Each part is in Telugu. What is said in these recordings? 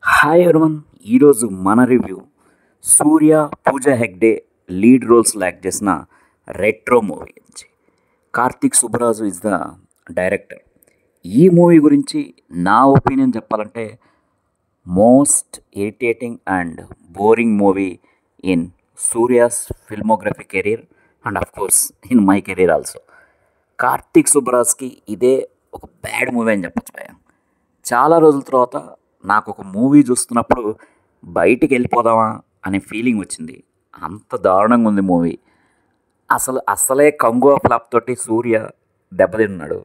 Hi everyone. ఈరోజు మన review Suriya, Pooja Hegde lead roles act చేసిన రెట్రో మూవీ నుంచి. Karthik Subbaraju is the director. ఈ మూవీ గురించి నా ఒపీనియన్ చెప్పాలంటే most irritating and boring movie in Suriya's filmography career and of course in my career also. కార్తీక్ సుబ్బరాజ్కి ఇదే ఒక బ్యాడ్ మూవీ అని చెప్పచ్చు భయ్య. చాలా రోజుల తర్వాత నాకు ఒక మూవీ చూస్తున్నప్పుడు బయటికి వెళ్ళిపోదామా అనే ఫీలింగ్ వచ్చింది. అంత దారుణంగా ఉంది మూవీ. అసలే కంగువా ఫ్లాప్ తోటి సూర్య దెబ్బతిన్నాడు.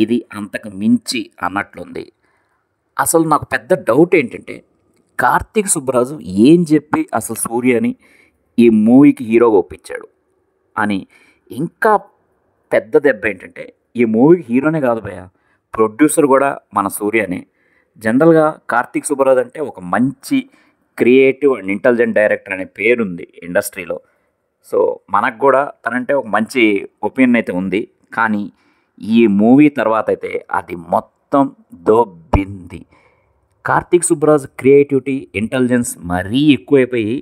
ఇది అంతకు మించి అన్నట్లుంది. అసలు నాకు పెద్ద డౌట్ ఏంటంటే కార్తీక్ సుబ్బరాజు ఏం చెప్పి అసలు సూర్యని ఈ మూవీకి హీరోగా ఒప్పించాడు అని. ఇంకా పెద్ద దెబ్బ ఏంటంటే ఈ మూవీకి హీరోనే కాదు భయ్య, ప్రొడ్యూసర్ కూడా మన సూర్యనే. జనరల్గా కార్తీక్ సుబ్బరాజ్ అంటే ఒక మంచి క్రియేటివ్ అండ్ ఇంటెలిజెంట్ డైరెక్టర్ అనే పేరుంది ఇండస్ట్రీలో. సో మనకు కూడా తనంటే ఒక మంచి ఒపీనియన్ అయితే ఉంది. కానీ ఈ మూవీ తర్వాత అయితే అది మొత్తం దొబ్బింది. కార్తీక్ సుబ్బరాజ్ క్రియేటివిటీ, ఇంటెలిజెన్స్ మరీ ఎక్కువైపోయి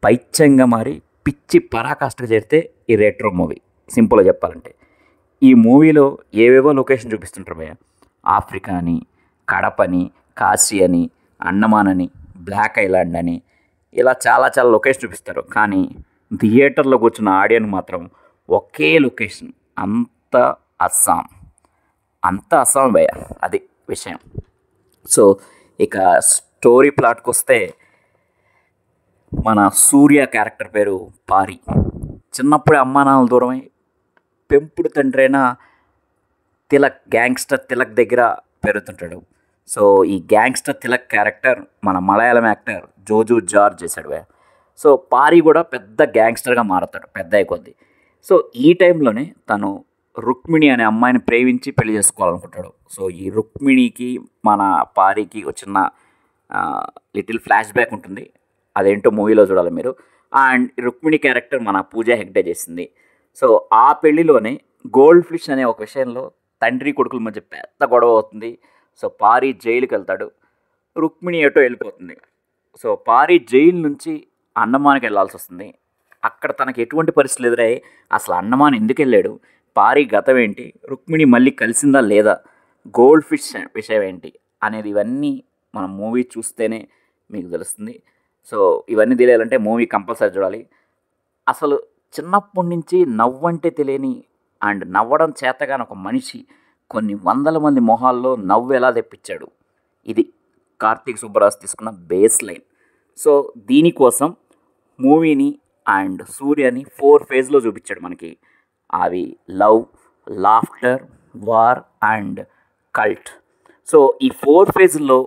పైత్యంగా మారి పిచ్చి పరాకాష్ఠగా చేరితే ఈ రెట్రో మూవీ. సింపుల్గా చెప్పాలంటే ఈ మూవీలో ఏవేవో లొకేషన్ చూపిస్తుంటారు భయ్య. ఆఫ్రికా అని, కడపని, కాశీ అని, అండమాన్ అని, బ్లాక్ ఐలాండ్ అని, ఇలా చాలా చాలా లొకేషన్ చూపిస్తారు. కానీ థియేటర్లో కూర్చున్న ఆడియన్ మాత్రం ఒకే లొకేషన్, అంత అస్సాం. అంత అస్సాం భయ్య, అది విషయం. సో ఇక స్టోరీ ప్లాట్కి వస్తే మన సూర్య క్యారెక్టర్ పేరు పారి. చిన్నప్పుడే అమ్మా నాన్నల దూరమై పెంపుడు తండ్రైన తిలక్, గ్యాంగ్స్టర్ తిలక్ దగ్గర పెరుగుతుంటాడు. సో ఈ గ్యాంగ్స్టర్ తిలక్ క్యారెక్టర్ మన మలయాళం యాక్టర్ జోజు జార్జ్ చేశాడు. సో పారి కూడా పెద్ద గ్యాంగ్స్టర్గా మారుతాడు పెద్ద కొద్దీ. సో ఈ టైంలోనే తను రుక్మిణి అనే అమ్మాయిని ప్రేమించి పెళ్లి చేసుకోవాలనుకుంటాడు. సో ఈ రుక్మిణికి మన పారికి వచ్చిన లిటిల్ ఫ్లాష్ బ్యాక్ ఉంటుంది. అదేంటో మూవీలో చూడాలి మీరు. అండ్ రుక్మిణి క్యారెక్టర్ మన పూజా హెగ్డే చేసింది. సో ఆ పెళ్లిలోనే గోల్డ్ ఫిష్ అనే ఒక విషయంలో తండ్రి కొడుకుల మధ్య పెద్ద గొడవ అవుతుంది. సో పారి జైలుకి వెళ్తాడు, రుక్మిణి ఏటో వెళ్ళిపోతుంది. సో పారి జైలు నుంచి అండమాన్కి వెళ్ళాల్సి వస్తుంది. అక్కడ తనకు ఎటువంటి పరిస్థితులు ఎదురయ్యాయి, అసలు అండమాన్ ఎందుకు వెళ్ళాడు, పారి గతం ఏంటి, రుక్మిణి మళ్ళీ కలిసిందా లేదా, గోల్డ్ ఫిష్ విషయం ఏంటి అనేది ఇవన్నీ మనం మూవీ చూస్తేనే మీకు తెలుస్తుంది. సో ఇవన్నీ తెలియాలంటే మూవీ కంపల్సరీ చూడాలి. అసలు చిన్నప్పటి నుంచి నవ్వంటే తెలియని అండ్ నవ్వడం చేతగాని ఒక మనిషి కొన్ని వందల మంది మొహాల్లో నవ్వు ఎలా తెప్పించాడు, ఇది కార్తీక్ సుబ్బరాజ్ తీసుకున్న బేస్ లైన్. సో దీనికోసం మూవీని అండ్ సూర్యని 4 ఫేజ్లో చూపించాడు మనకి. అవి love, laughter, war and cult. So ఈ 4 ఫేజ్లో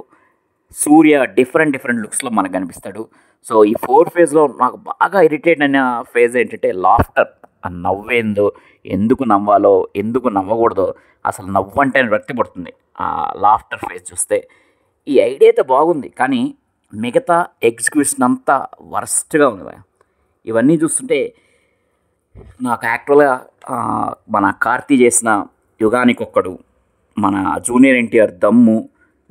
సూర్య డిఫరెంట్ లుక్స్లో మనకు కనిపిస్తాడు. సో ఈ 4 ఫేజ్లో నాకు బాగా ఇరిటేట్ అయిన ఫేజ్ ఏంటంటే లాఫ్టర్. ఆ నవ్వేందో, ఎందుకు నవ్వాలో, ఎందుకు నవ్వకూడదో, అసలు నవ్వంటే వ్యక్తి పడుతుంది ఆ లాఫ్టర్ ఫేజ్ చూస్తే. ఈ ఐడియా అయితే బాగుంది, కానీ మిగతా ఎగ్జిక్యూషన్ అంతా వర్స్ట్గా ఉంది. ఇవన్నీ చూస్తుంటే నాకు యాక్చువల్గా మన కార్తీ చేసిన యుగానికొక్కడు, మన జూనియర్ ఎన్టీఆర్ దమ్ము,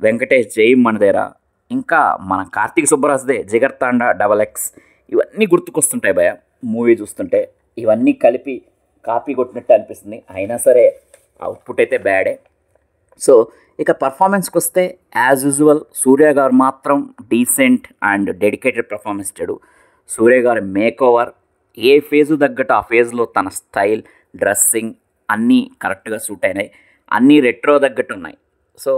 వెంకటేష్ జై మనదేరా, ఇంకా మన కార్తీక్ సుబ్బరాజ్దే జిగర్తాండా XX, ఇవన్నీ గుర్తుకొస్తుంటాయి భయ మూవీ చూస్తుంటే. ఇవన్నీ కలిపి కాపీ కొట్టినట్టు అనిపిస్తుంది. అయినా సరే అవుట్పుట్ అయితే బ్యాడే. సో ఇక పర్ఫార్మెన్స్కి వస్తే యాజ్ యూజువల్ సూర్య గారు మాత్రం డీసెంట్ అండ్ డెడికేటెడ్ పర్ఫార్మెన్స్ ఇచ్చాడు. సూర్య గారి మేకోవర్ ఏ ఫేజు తగ్గట్టు ఆ ఫేజ్లో తన స్టైల్, డ్రెస్సింగ్ అన్నీ కరెక్ట్గా సూట్ అయినాయి. అన్నీ రెట్రో తగ్గట్టు ఉన్నాయి. సో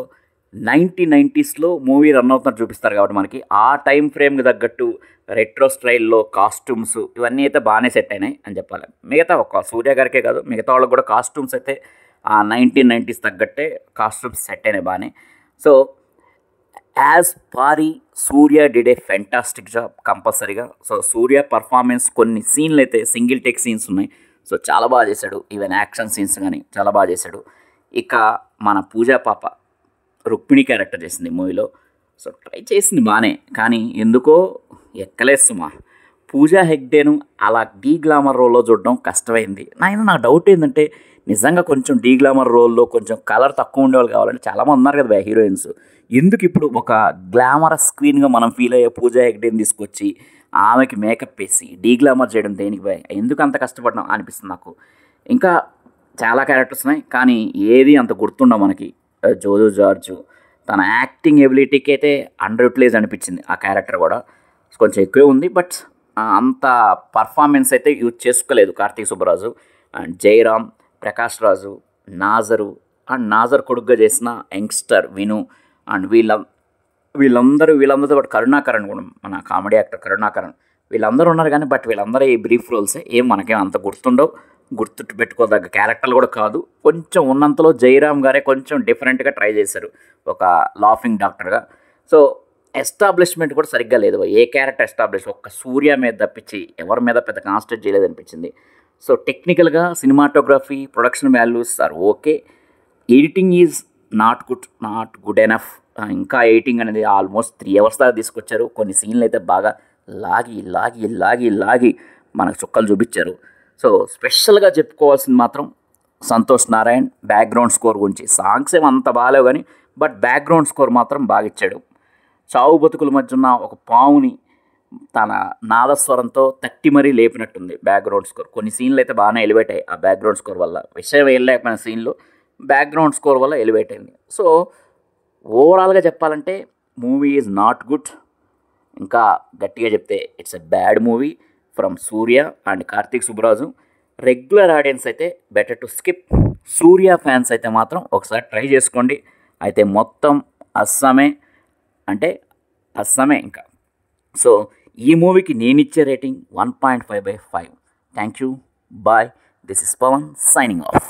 1990స్లో మూవీ రన్ అవుతున్నట్టు చూపిస్తారు కాబట్టి మనకి ఆ టైం ఫ్రేమ్కి తగ్గట్టు రెట్రో స్టైల్లో కాస్ట్యూమ్స్ ఇవన్నీ అయితే బాగానే సెట్ అయినాయి అని చెప్పాలి. మిగతా ఒక సూర్య గారికే కాదు, మిగతా వాళ్ళకి కూడా కాస్ట్యూమ్స్ అయితే ఆ 1990s తగ్గట్టే కాస్ట్యూమ్స్ సెట్ అయినాయి బాగానే. సో యాజ్ పారి, సూర్య డిడ్ ఏ ఫెంటాస్టిక్ జాబ్ కంపల్సరీగా. సో సూర్య పర్ఫార్మెన్స్ కొన్ని సీన్లు అయితే సింగిల్ టేక్ సీన్స్ ఉన్నాయి. సో చాలా బాగా చేశాడు. ఈవెన్ యాక్షన్ సీన్స్ కానీ చాలా బాగా చేశాడు. ఇక మన పూజా పాప రుక్మిణి క్యారెక్టర్ చేసింది మూవీలో. సో ట్రై చేసింది బాగానే, కానీ ఎందుకో ఎక్కలేదు సుమా. పూజా హెగ్డేను అలా డీ గ్లామర్ రోల్లో చూడడం కష్టమైంది. నా డౌట్ ఏంటంటే నిజంగా కొంచెం డీ గ్లామర్ రోల్లో కొంచెం కలర్ తక్కువ ఉండేవాళ్ళు కావాలంటే చాలామంది ఉన్నారు కదా హీరోయిన్స్. ఎందుకు ఇప్పుడు ఒక గ్లామరస్ క్వీన్గా మనం ఫీల్ అయ్యే పూజా హెగ్డేని తీసుకొచ్చి ఆమెకి మేకప్ వేసి డీగ్లామర్ చేయడం దేనికి భయ, ఎందుకు అంత కష్టపడడం అనిపిస్తుంది నాకు. ఇంకా చాలా క్యారెక్టర్స్ ఉన్నాయి కానీ ఏది అంత గుర్తుండవు మనకి. జోజో జార్జ్ తన యాక్టింగ్ ఎబిలిటీకి అయితే అండర్ యూటిలైజ్ అనిపించింది. ఆ క్యారెక్టర్ కూడా కొంచెం ఎక్కువే ఉంది, బట్ అంత పర్ఫార్మెన్స్ అయితే యూజ్ చేసుకోలేదు కార్తీక్ సుబ్బరాజు. అండ్ జయరామ్, ప్రకాష్ రాజు, నాజరు అండ్ నాజర్ కొడుకుగా చేసిన యంగ్స్టర్ విను అండ్ వీళ్ళందరితో పాటు కరుణాకరణ్ కూడా, మన కామెడీ యాక్టర్ కరుణాకరణ్, వీళ్ళందరూ ఉన్నారు కానీ బట్ వీళ్ళందరూ ఈ బ్రీఫ్ రోల్సే, ఏం మనకేం అంత గుర్తుండవు, గుర్తు పెట్టుకోదగ్గ క్యారెక్టర్లు కూడా కాదు. కొంచెం ఉన్నంతలో జయరామ్ గారే కొంచెం డిఫరెంట్గా ట్రై చేశారు ఒక లాఫింగ్ డాక్టర్గా. సో ఎస్టాబ్లిష్మెంట్ కూడా సరిగ్గా లేదు, ఏ క్యారెక్టర్ ఎస్టాబ్లిష్ ఒక్క సూర్య మీద తప్పించి ఎవరి మీద పెద్ద కాన్సన్ట్రేట్ చేయలేదు అనిపించింది. సో టెక్నికల్గా cinematography, production values are okay, editing is not good enough. ఇంకా ఎడిటింగ్ అనేది ఆల్మోస్ట్ 3 hours దాకా తీసుకొచ్చారు. కొన్ని సీన్లు అయితే బాగా లాగి మనకు చుక్కలు చూపించారు. సో స్పెషల్గా చెప్పుకోవాల్సింది మాత్రం సంతోష్ నారాయణ్ బ్యాక్గ్రౌండ్ స్కోర్ గురించి. సాంగ్స్ ఏమో అంత బాగాలేవు కానీ బట్ బ్యాక్గ్రౌండ్ స్కోర్ మాత్రం బాగా ఇచ్చాడు. చావు బతుకుల మధ్య ఉన్న ఒక పావుని తన నాదస్వరంతో తట్టి మరీ లేపినట్టుంది బ్యాక్గ్రౌండ్ స్కోర్. కొన్ని సీన్లు అయితే బాగానే ఎలివేట్ అయ్యాయి ఆ బ్యాక్గ్రౌండ్ స్కోర్ వల్ల. విషయం వెళ్ళలేకపోయిన సీన్లు బ్యాక్గ్రౌండ్ స్కోర్ వల్ల ఎలివేట్ అయింది. సో ఓవరాల్గా చెప్పాలంటే మూవీ ఈజ్ నాట్ గుడ్. ఇంకా గట్టిగా చెప్తే it's a bad movie from Suriya and Karthik Subbaraju. Regular audience అయితే better to skip. Suriya fans అయితే మాత్రం ఒకసారి ట్రై చేసుకోండి. అయితే మొత్తం అస్సమే ఇంకా. సో ఈ మూవీకి నేను ఇచ్చే rating 1.5/5. Thank you, bye. This is Pavan signing of.